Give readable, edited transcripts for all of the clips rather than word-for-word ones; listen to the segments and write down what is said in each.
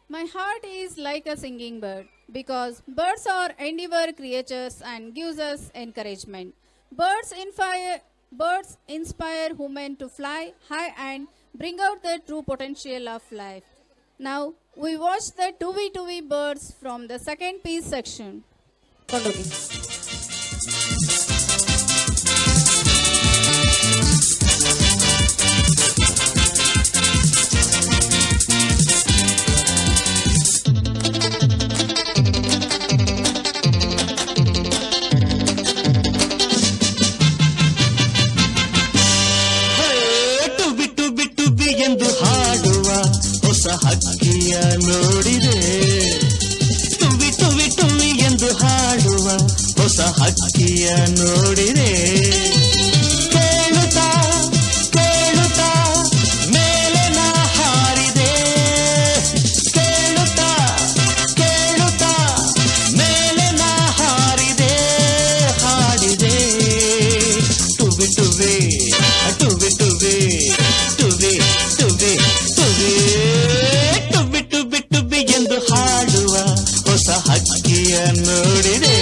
My heart is like a singing bird because birds are endeavor creatures and gives us encouragement. Birds inspire women to fly high and bring out the true potential of life. Now we watch the 2v2v birds from the second piece section. ಎಂದು ಹಾಡುವ ಹೊಸ ಹಕ್ಕಿಯ ನೋಡಿದೆ, ಟುವಿ ಟುವಿ ಟುವಿ ಎಂದು ಹಾಡುವ ಹೊಸ ಹಕ್ಕಿಯ ನೋಡಿದೆ. ಕೇಳುತ್ತಾ ಕೇಳುತ್ತಾ ಮೇಲೆ ನಾ ಹಾರಿದೆ, ಕೇಳುತ್ತಾ ಕೇಳುತ್ತಾ ಮೇಲೆ ನಾ ಹಾರಿದೆ, ಹಾಡಿದೆ. ಟುವಿ ಟುವಿ ಟುವಿ ಟುವಿ ಟುವಿ ಟುವಿ ಟುವಿ ಟುವಿ ಟುವಿ ಟುವಿ ಎಂದು ಹಾಡುವ ಹೊಸ ಹಕ್ಕಿಯ ನೋಡಿದೆ.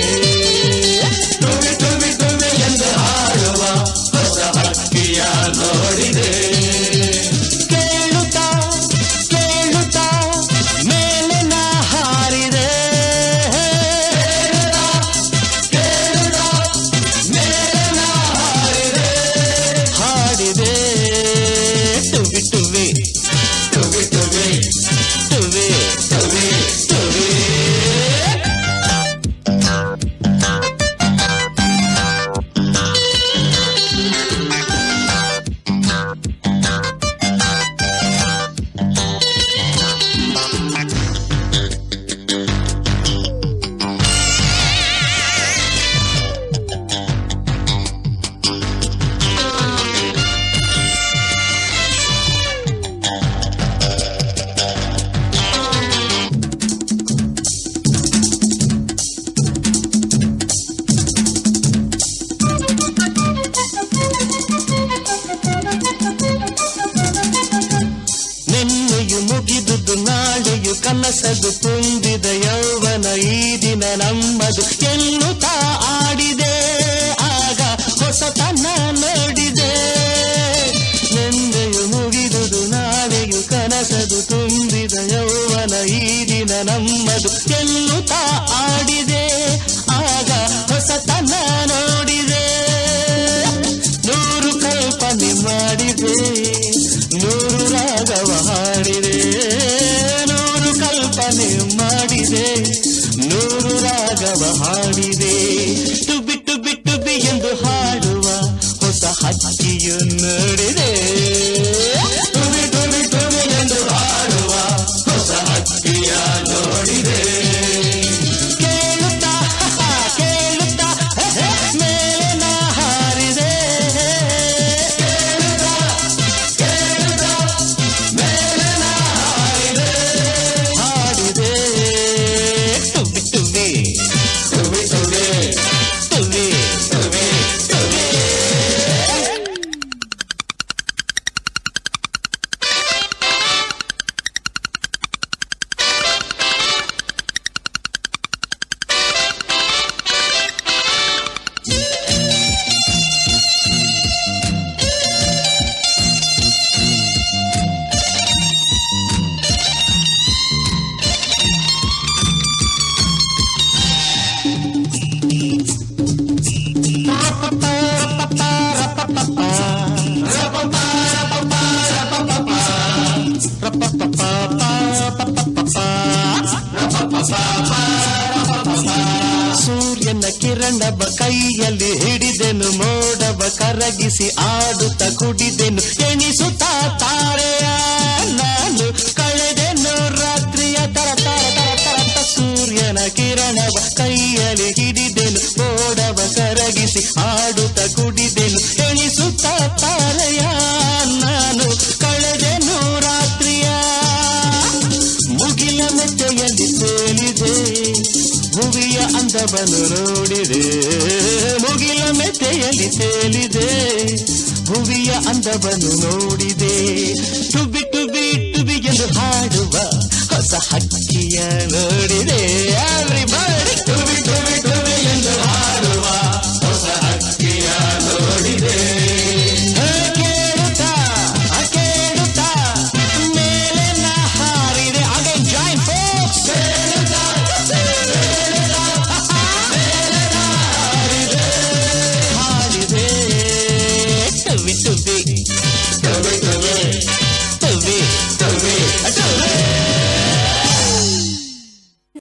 ಟುವಿ ಟುವಿ ಟುವಿ ಎಂದು ಹಾಡುವ ಹೊಸ ಹಕ್ಕಿಯ ನೋಡಿದೆ. ಕೇಳುತ್ತಾ ಕೇಳುತ್ತಾ ಮೇಲೆ ನಾ ಹಾರಿದೆ, ಕೇಳುತ್ತಾ ಮೇಲೆ ನಾ ಹಾರಿದೆ, ಹಾಡಿದೆ. ಟುವಿ ಟುವಿ ಟುವಿ ಟುವಿ ಟುವಿ ಟುವಿ ಟುವಿ. ನಿನ್ನೆಯು ಮುಗಿದುದು ನಾಳೆಯು ಕನಸದು ತುಂಬಿದ ಯೌವನ ಈ ದಿನ ನಮ್ಮದು ಎನ್ನುತ್ತಾ ಆಡಿದೆ, ಆಗ ಹೊಸತನ ನೋಡಿದೆ. ನಿನ್ನೆಯು ಮುಗಿದುದು ನಾಳೆಯು ಕನಸದು ತುಂಬಿದ ಯೌವನ ಈ ದಿನ ನಮ್ಮದು ಎನ್ನುತ್ತಾ ಆಡಿದೆ, ಆಗ ಹೊಸತನ ನೋಡಿದೆ. ನೂರು ಕಲ್ಪನೆ ಮಾಡಿದೆ, ನೂರು ರಾಗವ ಹಾಡಿದೆ, ನೂರು ಕಲ್ಪನೆ ಮಾಡಿದೆ, ನೂರು ರಾಗವ ಹಾಡಿದೆ. ಟುಬಿ ಟುಬಿ ಟುಬಿ ಎಂದು ಹಾಡುವ ಹೊಸ ಹಕ್ಕಿಯು ನೋಡಿದೆ. ಟುಬಿ ಟುಬಿ ಟುಬಿ ಎಂದು ಹಾಡುವ ಹೊಸ ಹಕ್ಕಿಯ ನೋಡಿದೆ. ಕೇಳುತ್ತಾ ಕೇಳುತ್ತಾ ಮೇಲೆ ನಾ ಹಾರಿದೆ, ಕೇಳುತ್ತಾ ಕೇಳುತ್ತಾ ಮೇಲೆ ನಾ ಹಾರಿದೆ, ಹಾಡಿದೆ. ಟುಬಿ ಟುಬಿ ಟುಬಿ ಟುಬಿ ಟುಬಿ ಟುಬಿ ಟುಬಿ. ಸೂರ್ಯನ ಕಿರಣವ ಕೈಯಲ್ಲಿ ಹಿಡಿದೆನು, ಮೋಡವ ಕರಗಿಸಿ ಆಡುತ್ತ ಕುಡಿದೆನು, ಎಣಿಸುತ್ತಾ ತಾರೆಯ ನಾನು ಕಳೆದೆನು ರಾತ್ರಿಯ ತರ ತರ ತರ ತರ. ಸೂರ್ಯನ ಕಿರಣವ ಕೈಯಲ್ಲಿ ಹಿಡಿದೆನು, ಮೋಡವ ಕರಗಿಸಿ ಆಡುತ್ತ ಕುಡಿದೆನು, ಎಣಿಸುತ್ತಾ ತಾರೆಯ ನಾನು ಕಳೆದೆನು ರಾತ್ರಿಯ. ಮುಗಿಲ ಮೆಚ್ಚೆಯಲ್ಲಿ ತೇಲಿದೆ, ಭುವಿಯ ಅಂದವನ್ನು ನೋಡಿದೆ, ಮುಗಿಲ ಮೆಚ್ಚೆಯಲ್ಲಿ ತೇಲಿದೆ, ಭುವಿಯ ಅಂದವನ್ನು ನೋಡಿದೆ. ಟುಬಿ ಟುಬಿ ಟುಬಿ ಎಂದು ಹಾಡುವ